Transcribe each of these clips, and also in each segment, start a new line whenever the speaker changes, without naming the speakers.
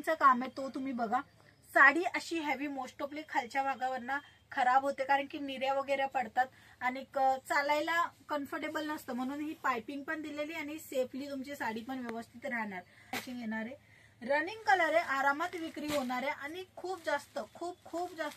पाइपिंगचं काम आहे तो तुम्ही बघा। साडी अशी हेवी मोस्ट ऑफली खालच्या भागावरना खराब होते कारण की निर्या वगैरे पडतात आणि चालायला कम्फर्टेबल नसतं, म्हणून ही पाइपिंग पण दिलेली आणि सेफली तुमची साडी पण व्यवस्थित राहणार। मॅचिंग येणार आहे, रनिंग कलर आहे, आरामात विक्री होणार आहे आणि खूप जास्त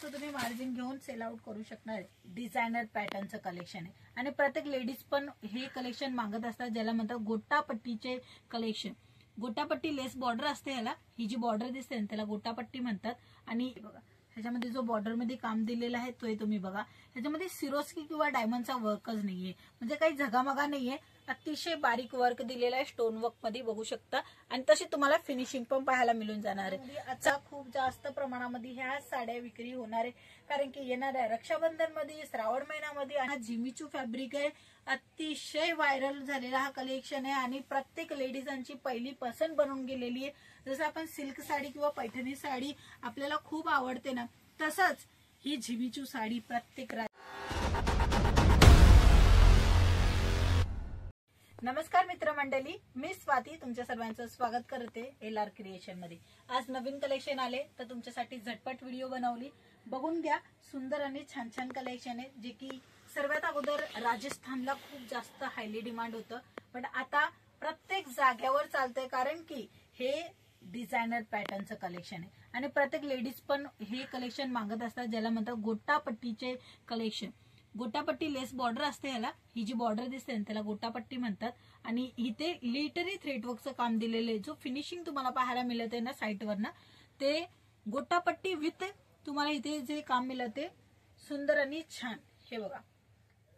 तुम्ही मार्जिन घेऊन सेल आउट करू शकणार आहे। डिझायनर पॅटर्नचं कलेक्शन आहे आणि प्रत्येक लेडीज पण हे कलेक्शन मागत असतात, ज्याला म्हणतात गोटापट्टीचे कलेक्शन। गोटापट्टी लेस बॉर्डर असते ह्याला, ही जी बॉर्डर दिसते ना त्याला गोटापट्टी म्हणतात। आणि बघा ह्याच्यामध्ये जो बॉर्डर मध्ये काम दिलेला आहे तो तुम्ही बघा, ह्याच्यामध्ये सिरोस्की किंवा डायमंडचा वर्कच नाहीये, म्हणजे काही झगामगा नाहीये, अतिशय बारीक वर्क दिलेला आहे स्टोन वर्क मध्ये बघू शकता। आणि तशी तुम्हाला फिनिशिंग पण पाहायला मिळून जाणार आहे। आता खूप जास्त प्रमाणामध्ये ह्या साड्या विक्री होणार आहे कारण की येणाऱ्या रक्षाबंधन मध्ये, श्रावण महिन्यामध्ये हा जिमीचू फॅब्रिक आहे, अतिशय व्हायरल झालेला हा कलेक्शन आहे आणि प्रत्येक लेडीजांची पहिली पसंत बनून गेलेली आहे। जसं आपण सिल्क साडी किंवा पैठणी साडी आपल्याला खूप आवडते ना, तसंच ही जिमीचू साडी प्रत्येक नमस्कार मित्रमंडळी, मी स्वाती तुमच्या सर्वांचं स्वागत करते LR क्रिएशन मध्ये। आज नवीन कलेक्शन आले तर तुमच्यासाठी झटपट व्हिडिओ बनवली, बघून घ्या। सुंदर आणि छान कलेक्शन आहे जे की सर्वात अगोदर राजस्थानला खूप जास्त हायली डिमांड होतं, पण आता प्रत्येक जाग्यावर चालतंय कारण की हे डिझायनर पॅटर्नचं कलेक्शन आहे आणि प्रत्येक लेडीज पण हे कलेक्शन मागत असतात, ज्याला म्हणतात गोटापट्टीचे कलेक्शन। गोटापट्टी लेस बॉर्डर असते ह्याला, ही जी बॉर्डर दिसते ना त्याला गोटापट्टी म्हणतात। आणि इथे लिटरी थ्रेडवर्कचं काम दिलेलं आहे, जो फिनिशिंग तुम्हाला पाहायला मिळत आहे ना साईटवर ना, ते गोटापट्टी विथ तुम्हाला इथे जे काम मिळते सुंदर आणि छान। हे बघा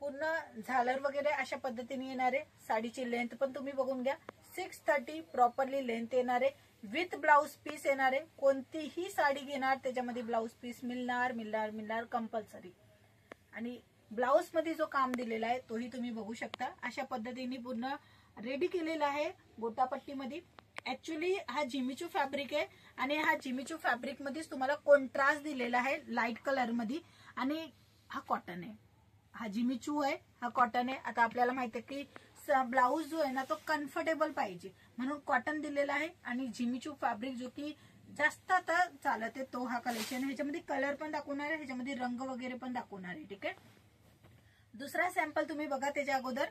पूर्ण झालर वगैरे अशा पद्धतीने येणार आहे। साडीची लेंथ पण तुम्ही बघून घ्या, 630 प्रॉपरली लेंथ येणार आहे, विथ ब्लाउज पीस येणार आहे। कोणतीही साडी घेणार त्याच्यामध्ये ब्लाउज पीस मिळणार कंपल्सरी। आणि ब्लाउज मध्ये जो काम दिलेला आहे तोही तुम्ही बघू शकता, अशा पद्धतीने पूर्ण रेडी केलेला आहे गोटापट्टी मध्ये। ऍक्च्युली हा जिमीचू फॅब्रिक आहे आणि हा जिमीचू फॅब्रिक मध्येच तुम्हाला कॉन्ट्रास्ट दिलेला आहे लाईट कलर मध्ये, आणि हा कॉटन आहे, हा जिमीचू आहे, हा कॉटन आहे। आता आपल्याला माहिती आहे की ब्लाउज जो आहे ना तो कम्फर्टेबल पाहिजे, म्हणून कॉटन दिलेला आहे आणि जिमीचू फॅब्रिक जो की जास्त आता चालत आहे तो हा कलेक्शन। ह्याच्यामध्ये कलर पण दाखवणार आहे, ह्याच्यामध्ये रंग वगैरे पण दाखवणार आहे, ठीक आहे। दुसरा सॅम्पल तुम्ही बघा त्याच्या अगोदर,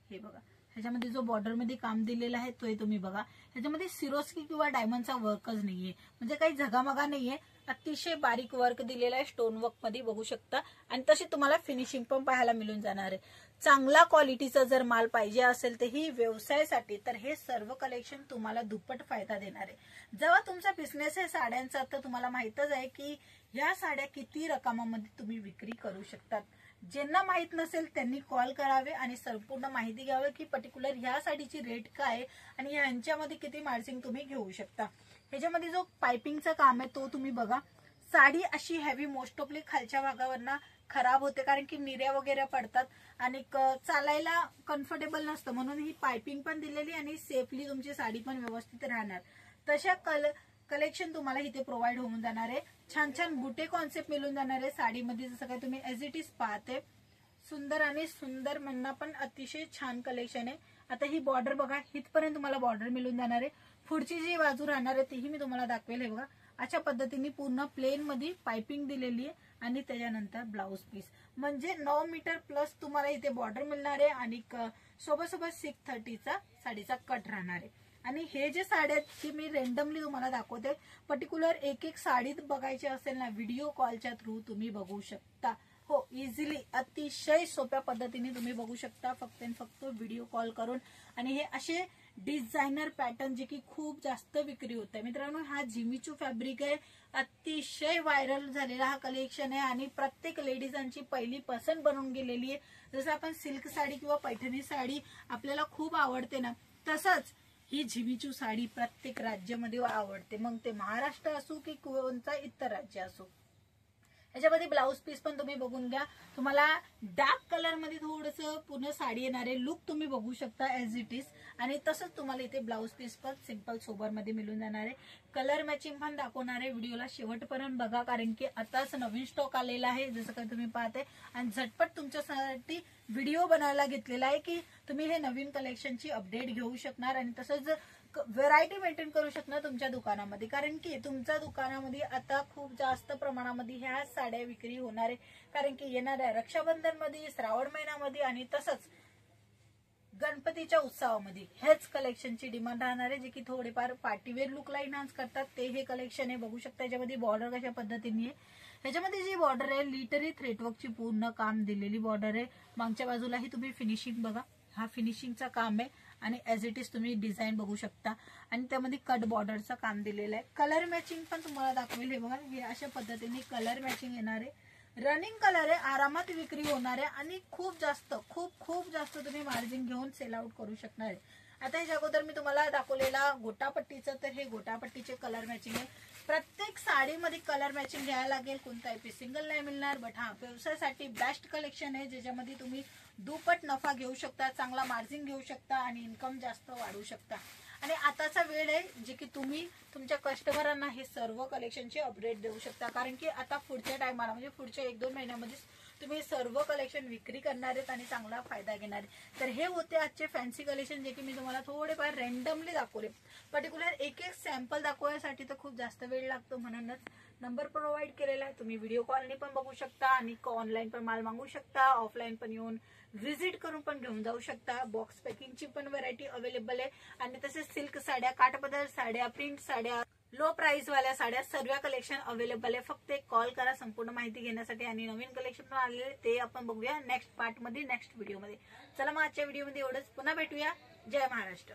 हे बघा ह्याच्यामध्ये जो बॉर्डर मध्ये काम दिलेला आहे तो तुम्ही बघा, ह्याच्यामध्ये सिरोस्की किंवा डायमंडचा वर्कच नाहीये, म्हणजे काही झगामगा नाहीये, अतिशय बारीक वर्क दिलेला आहे स्टोन वर्क मध्ये बघू शकता। आणि तशी तुम्हाला फिनिशिंग पण पाहायला मिळून जाणार आहे। चांगला क्वालिटीचा जर माल पाहिजे असेल तर ही व्यवसायासाठी तर हे सर्व कलेक्शन तुम्हाला दुप्पट फायदा देणार आहे। जेव्हा तुमचा बिझनेस आहे साड्यांचा तर तुम्हाला माहितच आहे की ह्या साड्या किती रकमामध्ये तुम्ही विक्री करू शकतात। ज्यांना माहित नसेल त्यांनी कॉल करावे आणि संपूर्ण माहिती घ्यावी की पर्टिक्युलर ह्या साडीची रेट काय आहे आणि ह्यांच्यामध्ये किती मार्जिन तुम्ही घेऊ शकता। ह्याच्यामध्ये जो पाइपिंगचं काम आहे तो तुम्ही बघा। साडी अशी हेवी मोस्ट ऑफली खालच्या भागावरना खराब होते कारण की निर्या वगैरे पडतात आणि चालायला कम्फर्टेबल नसतं, म्हणून ही पाइपिंग पण दिलेली आणि सेफली तुमची साडी पण व्यवस्थित राहणार। तशा कलेक्शन तुम्हाला इथे प्रोव्हाइड होऊन जाणार आहे। छान बुटे कॉन्सेप्ट मिळून जाणार आहे साडीमध्ये, जसं काही तुम्ही एज इट इज पाहते। सुंदर आणि सुंदर म्हणणं पण अतिशय छान कलेक्शन आहे। आता ही बॉर्डर बघा, इथपर्यंत तुम्हाला बॉर्डर मिळून जाणार आहे। पुढची जी बाजू राहणार आहे तीही मी तुम्हाला दाखवेल। हे बघा अशा पद्धतीने पूर्ण प्लेन मध्ये पाइपिंग दिलेली आहे आणि त्याच्यानंतर ब्लाउज पीस, म्हणजे 9 मीटर प्लस तुम्हाला इथे बॉर्डर मिळणार आहे आणि सोबत 630चा साडीचा कट राहणार आहे। आणि हे जे साड्या की मी रेंडमली तुम्हाला दाखवते, पर्टिक्युलर एक साडीत बघायची असेल ना व्हिडिओ कॉलच्या थ्रू तुम्ही बघू शकता। हो, इझिली अतिशय सोप्या पद्धतीने तुम्ही बघू शकता, फक्त व्हिडिओ कॉल करून। आणि हे असे डिझायनर पॅटर्न जे की खूप जास्त विक्री होत आहे मित्रांनो, हा जिमीचू फॅब्रिक आहे, अतिशय व्हायरल झालेला हा कलेक्शन आहे आणि प्रत्येक लेडीजांची पहिली पसंत बनून गेलेली आहे। जसं आपण सिल्क साडी किंवा पैठणी साडी आपल्याला खूप आवडते ना, तसंच ही जिमीचू साडी प्रत्येक राज्यामध्ये आवडते, मग ते महाराष्ट्र असो की कोणता इतर राज्य असो। याच्यामध्ये ब्लाउज पीस पण तुम्ही बघून घ्या, तुम्हाला डार्क कलर मध्ये थोडंसं पूर्ण साडी येणार आहे, लुक तुम्ही बघू शकता एज इट इज। आणि तसंच तुम्हाला इथे ब्लाउज पीस पण सिंपल सोबर मध्ये मिळून जाणार आहे। कलर मॅचिंग पण दाखवणार आहे, व्हिडिओला शेवटपर्यंत बघा कारण की आताच नवीन स्टॉक आलेला आहे जसं काही तुम्ही पाहते। आणि झटपट तुमच्यासाठी व्हिडिओ बनवायला घेतलेला आहे की तुम्ही हे नवीन कलेक्शनची अपडेट घेऊ शकणार। आणि तसंच व्हरायटी मेंटेन करू शकणार तुमच्या दुकानामध्ये, कारण की तुमच्या दुकानामध्ये आता खूप जास्त प्रमाणामध्ये ह्या साड्या विक्री होणार आहे, कारण की येणाऱ्या रक्षाबंधन मध्ये, श्रावण महिन्यामध्ये आणि तसंच गणपतीच्या उत्सवामध्ये हेच कलेक्शनची डिमांड राहणार आहे, जे की थोडेफार पार्टीवेअर लुकला इन्हान्स करतात. ते हे कलेक्शन आहे. बघू शकता याच्यामध्ये बॉर्डर कशा पद्धतीने आहे. ह्याच्यामध्ये जी बॉर्डर आहे लिटरी थ्रेडवर्कची पूर्ण काम दिलेली बॉर्डर आहे. मागच्या बाजूलाही तुम्ही फिनिशिंग बघा, हा फिनिशिंगचा काम आहे आणि ऍज इट इज तुम्ही डिझाईन बघू शकता आणि त्यामध्ये कट बॉर्डरचं काम दिलेलं आहे. कलर मॅचिंग पण तुम्हाला दाखवेल. हे बघा, हे अशा पद्धतीने कलर मॅचिंग येणार आहे. रनिंग कलर आहे, आरामात विक्री होणार आहे आणि खूप जास्त तुम्ही मार्जिन घेऊन सेल आउट करू शकणार आहे. आता ह्याच्या अगोदर मी तुम्हाला दाखवलेला गोटापट्टीचं, तर हे गोटापट्टीचे कलर मॅचिंग आहे. प्रत्येक साडीमध्ये कलर मॅचिंग घ्यायला लागेल, कोणताही पीस सिंगल नाही मिळणार. बट हा व्यवसायासाठी बेस्ट कलेक्शन आहे, ज्याच्यामध्ये तुम्ही दुप्पट नफा घेऊ शकता, चांगला मार्जिन घेऊ शकता आणि इन्कम जास्त वाढवू शकता. आणि आताचा वेळ आहे जे की तुम्ही तुमच्या कस्टमरांना हे सर्व कलेक्शनचे अपडेट देऊ शकता, कारण की आता पुढच्या टायमाला म्हणजे पुढच्या 1-2 महिन्यामध्ये तुम्ही सर्व कलेक्शन विक्री करणार आहेत आणि चांगला फायदा घेणार आहे. तर हे होते आजचे फॅन्सी कलेक्शन, जे की मी तुम्हाला थोडेफार रॅन्डमली दाखवले. पर्टिक्युलर एक सॅम्पल दाखवण्यासाठी तर खूप जास्त वेळ लागतो, म्हणूनच नंबर प्रोव्हाइड केलेला आहे. तुम्ही व्हिडिओ कॉलने पण बघू शकता आणि ऑनलाईन पण माल मागवू शकता, ऑफलाईन पण येऊन व्हिजिट करून पण घेऊन जाऊ शकता. बॉक्स पॅकिंगची पण व्हरायटी अवेलेबल आहे आणि तसेच सिल्क साड्या, काठपदर साड्या, प्रिंट साड्या, लो प्राइस वाल्या साड्या सर्व कलेक्शन अवेलेबल आहे. फक्त एक कॉल करा संपूर्ण माहिती घेण्यासाठी. आणि नवीन कलेक्शन पण आलेले ते आपण बघूया नेक्स्ट पार्ट मध्ये, नेक्स्ट व्हिडिओ मध्ये. चला मग आजच्या व्हिडिओ मध्ये एवढंच. पुन्हा भेटूया. जय महाराष्ट्र.